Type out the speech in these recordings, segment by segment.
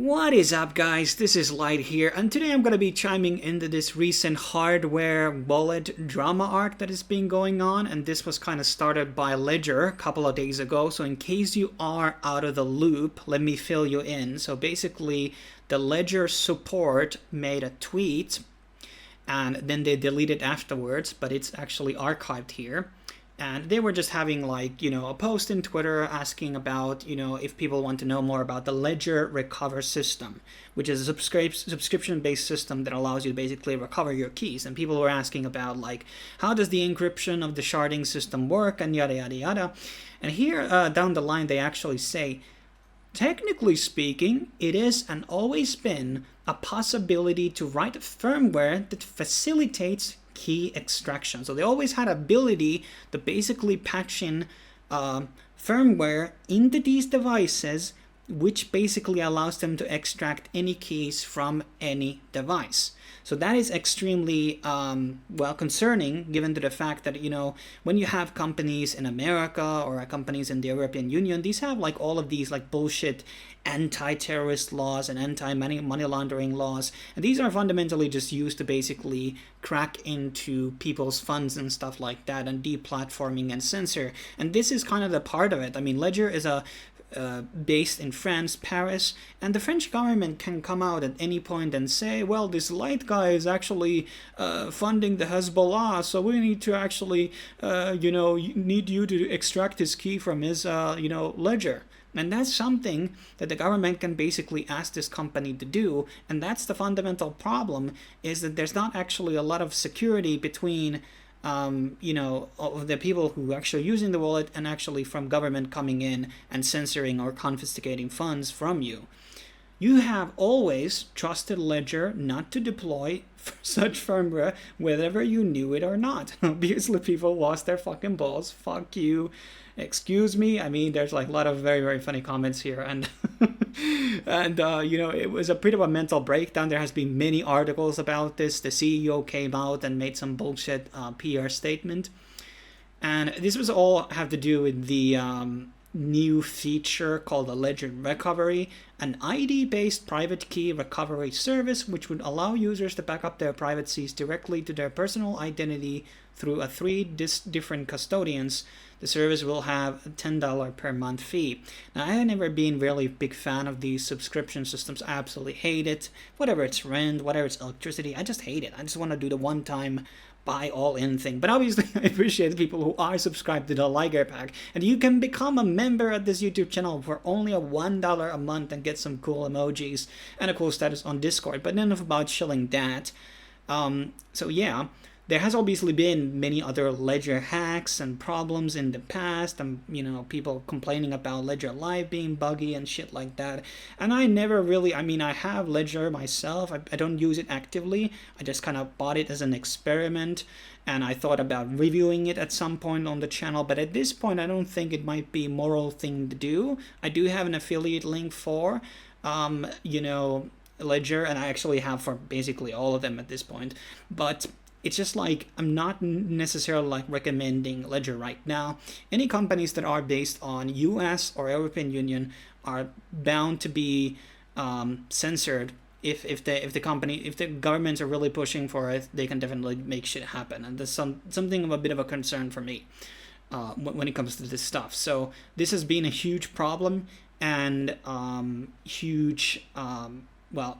What is up, guys? This is Light here, and today I'm going to be chiming into this recent hardware wallet drama arc that has been going on, and this was kind of started by Ledger a couple of days ago. So in case you are out of the loop, let me fill you in. So basically, the Ledger support made a tweet, and then they deleted afterwards, but it's actually archived here. And they were just having a post in Twitter asking about, if people want to know more about the Ledger Recover system, which is a subscription-based system that allows you to basically recover your keys. And people were asking about, how does the encryption of the sharding system work, and yada, yada, yada. And here down the line, they actually say, technically speaking, it is and always been a possibility to write firmware that facilitates key extraction. So they always had ability to basically patch in firmware into these devices, which basically allows them to extract any keys from any device. So that is extremely concerning, given to the fact that, when you have companies in America or companies in the European Union, these have all of these bullshit anti-terrorist laws and anti-money laundering laws. And these are fundamentally just used to basically crack into people's funds and stuff like that, and deplatforming and censor. And this is kind of the part of it. I mean, Ledger is based in France, Paris, and the French government can come out at any point and say, well, this Light guy is actually funding the Hezbollah, so we need to actually, need you to extract his key from his, ledger. And that's something that the government can basically ask this company to do, and that's the fundamental problem, is that there's not actually a lot of security between of the people who are actually using the wallet and actually from government coming in and censoring or confiscating funds from you. You have always trusted Ledger not to deploy such firmware, whether you knew it or not. Obviously, people lost their fucking balls. Fuck you. Excuse me. I mean, there's a lot of very, very funny comments here, and it was a bit of a mental breakdown. There has been many articles about this. The CEO came out and made some bullshit PR statement, and this was all have to do with the new feature called the Ledger Recovery, an ID-based private key recovery service which would allow users to back up their private keys directly to their personal identity through three different custodians. The service will have a $10 per month fee. Now, I have never been really a big fan of these subscription systems. I absolutely hate it. Whatever it's rent, whatever it's electricity, I just hate it. I just want to do the one-time buy all-in thing. But obviously, I appreciate the people who are subscribed to the Liger Pack. And you can become a member at this YouTube channel for only $1 a month and get some cool emojis and a cool status on Discord. But enough about shilling that. So yeah. There has obviously been many other Ledger hacks and problems in the past, and people complaining about Ledger Live being buggy and shit like that. And I never really, I have Ledger myself. I don't use it actively. I just kind of bought it as an experiment, and I thought about reviewing it at some point on the channel. But at this point, I don't think it might be a moral thing to do. I do have an affiliate link for, Ledger, and I actually have for basically all of them at this point. But it's just I'm not necessarily recommending Ledger right now. Any companies that are based on US or European Union are bound to be censored. If the governments are really pushing for it, they can definitely make shit happen. And there's something of a bit of a concern for me when it comes to this stuff. So this has been a huge problem and huge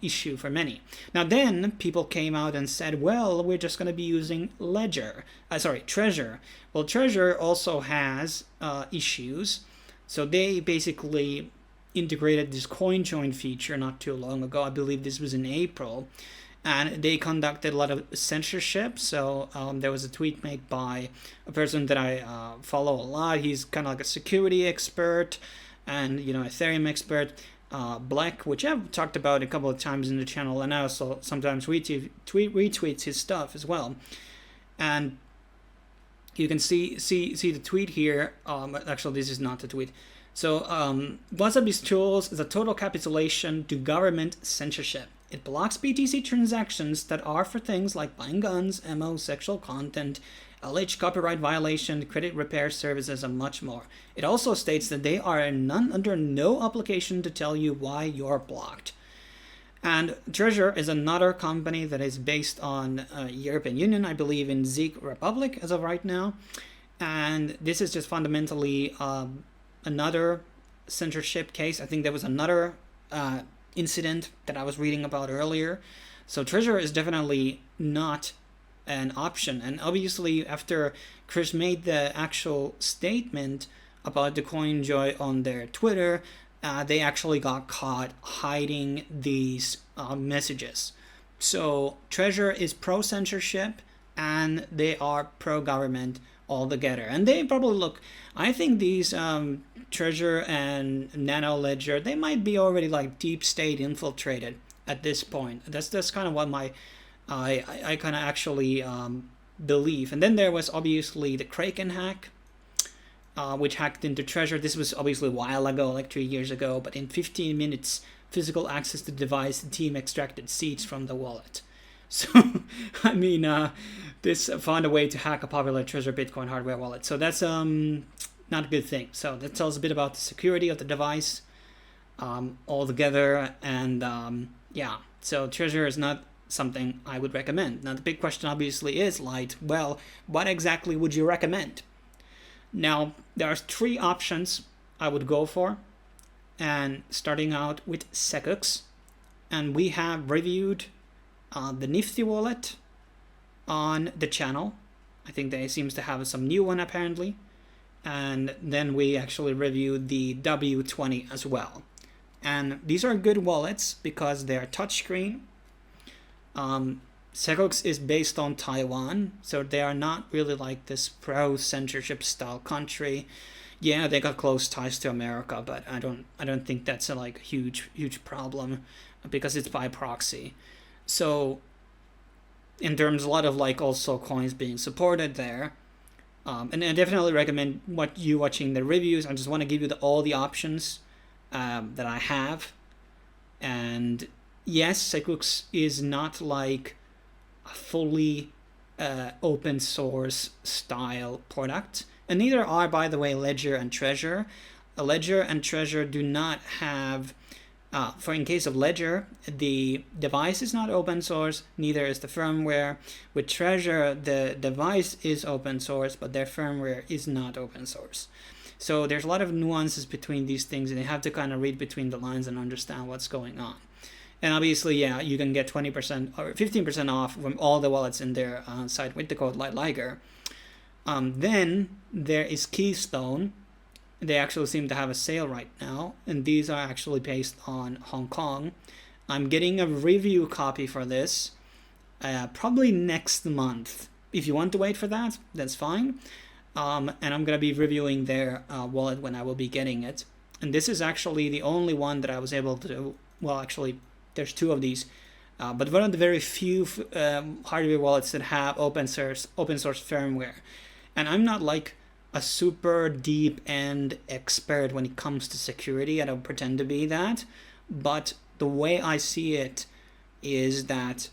issue for many. Now then, people came out and said, well, we're just going to be using Trezor. Well, Trezor also has issues. So they basically integrated this CoinJoin feature not too long ago. I believe this was in April. And they conducted a lot of censorship. So there was a tweet made by a person that I follow a lot. He's kind of like a security expert and, Ethereum expert. Black, which I've talked about a couple of times in the channel, and I also sometimes retweets his stuff as well. And you can see the tweet here. Actually, this is not the tweet. So, WhatsApp's tools is a total capitulation to government censorship. It blocks BTC transactions that are for things like buying guns, ammo, sexual content, LH copyright violation, credit repair services, and much more. It also states that they are under no obligation to tell you why you're blocked. And Trezor is another company that is based on European Union, I believe in Czech Republic as of right now. And this is just fundamentally another censorship case. I think there was another incident that I was reading about earlier. So Trezor is definitely not an option. And obviously, after Chris made the actual statement about the CoinJoin on their Twitter, they actually got caught hiding these messages. So Trezor is pro-censorship and they are pro-government altogether. And they probably look, I think these Trezor and Nano Ledger, they might be already like deep state infiltrated at this point. That's kind of what I kind of actually believe. And then there was obviously the Kraken hack, which hacked into Trezor. This was obviously a while ago, like 3 years ago, but in 15 minutes, physical access to the device, the team extracted seeds from the wallet. So, I mean, this found a way to hack a popular Trezor Bitcoin hardware wallet. So that's not a good thing. So that tells a bit about the security of the device altogether. And yeah, so Trezor is not something I would recommend. Now, the big question obviously is, Light, well, what exactly would you recommend? Now, there are 3 options I would go for, and starting out with Secux, and we have reviewed the Nifty wallet on the channel. I think they seems to have some new one apparently, and then we actually reviewed the W20 as well. And these are good wallets because they are touchscreen. Secux is based on Taiwan, so they are not really like this pro-censorship style country. Yeah, they got close ties to America, but I don't think that's a like huge problem because it's by proxy. So in terms a lot of like also coins being supported there, and I definitely recommend watching the reviews. I just want to give you all the options that I have. And yes, Secux is not like a fully open source style product, and neither are, by the way, Ledger and Trezor. Ledger and Trezor do not have, for in case of Ledger, the device is not open source, neither is the firmware. With Trezor, the device is open source, but their firmware is not open source. So there's a lot of nuances between these things, and you have to kind of read between the lines and understand what's going on. And obviously, yeah, you can get 20% or 15% off from all the wallets in their site with the code LightLiger. Then there is Keystone. They actually seem to have a sale right now, and these are actually based on Hong Kong. I'm getting a review copy for this probably next month. If you want to wait for that, that's fine. And I'm going to be reviewing their wallet when I will be getting it. And this is actually the only one that I was able to, well, actually, there's 2 of these, but one of the very few hardware wallets that have open source firmware. And I'm not like a super deep end expert when it comes to security. I don't pretend to be that, but the way I see it is that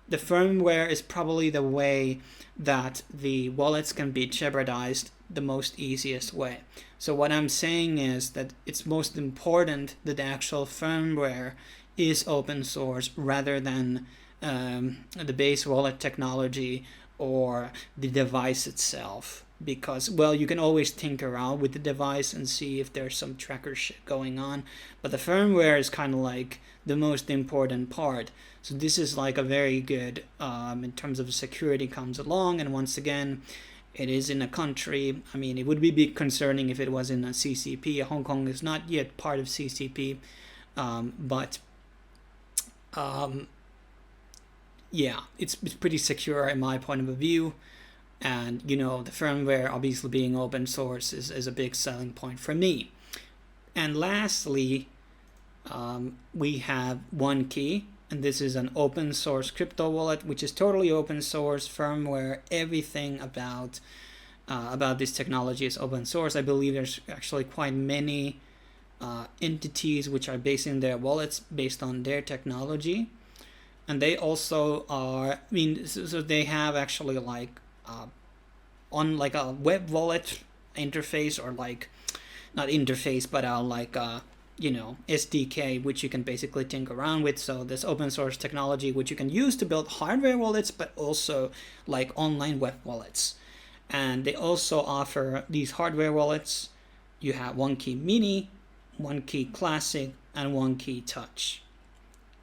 the firmware is probably the way that the wallets can be jeopardized the most easiest way. So what I'm saying is that it's most important that the actual firmware is open source rather than the base wallet technology or the device itself, because, well, you can always tinker around with the device and see if there's some tracker shit going on, but the firmware is kind of like the most important part. So this is like a very good in terms of security comes along. And once again, it is in a country, I mean, it would be a bit concerning if it was in a CCP. Hong Kong is not yet part of CCP, but yeah, it's pretty secure in my point of view. And, you know, the firmware obviously being open source is a big selling point for me. And lastly, we have OneKey, and this is an open source crypto wallet, which is totally open source firmware. Everything about this technology is open source. I believe there's actually quite many entities which are basing their wallets based on their technology. And they also are, I mean, so they have actually like on like a web wallet interface, or like not interface, but like SDK, which you can basically tinker around with. So this open source technology, which you can use to build hardware wallets, but also like online web wallets. And they also offer these hardware wallets. You have OneKey Mini, OneKey Classic, and OneKey Touch.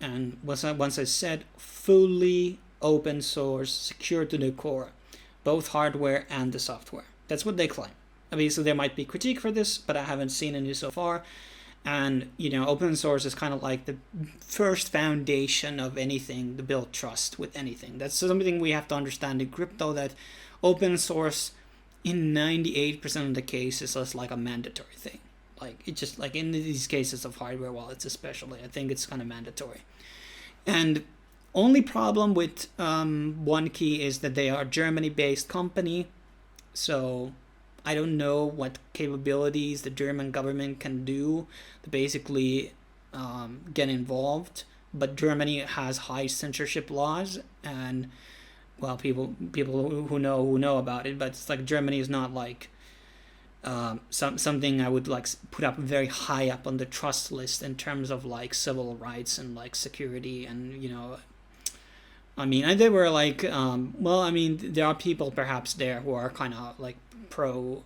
And once I said, fully open source, secure to the core, both hardware and the software. That's what they claim. Obviously, there might be critique for this, but I haven't seen any so far. And, open source is kind of like the first foundation of anything to build trust with anything. That's something we have to understand in crypto, that open source in 98% of the cases is like a mandatory thing. Like, it's just like in these cases of hardware wallets especially, I think it's kind of mandatory. And only problem with OneKey is that they are a Germany-based company. So I don't know what capabilities the German government can do to basically get involved. But Germany has high censorship laws, and well, people who know about it. But it's like Germany is not like something I would like put up very high up on the trust list in terms of like civil rights and like security. And they were like there are people perhaps there who are kind of like pro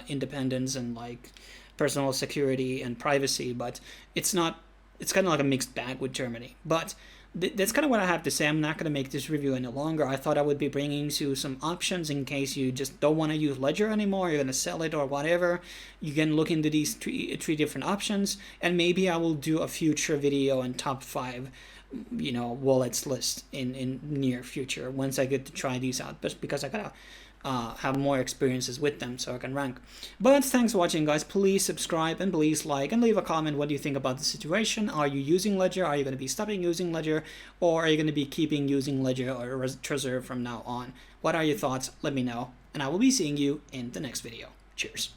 independence and like personal security and privacy, but it's kind of like a mixed bag with Germany. But that's kind of what I have to say. I'm not going to make this review any longer. I thought I would be bringing you some options in case you just don't want to use Ledger anymore, you're going to sell it or whatever. You can look into these three different options, and maybe I will do a future video on top 5 wallets list in near future once I get to try these out, but because I gotta have more experiences with them so I can rank. But thanks for watching, guys. Please subscribe and please like and leave a comment. What do you think about the situation? Are you using Ledger? Are you going to be stopping using Ledger, or are you going to be keeping using Ledger or Trezor from now on? What are your thoughts? Let me know, and I will be seeing you in the next video. Cheers.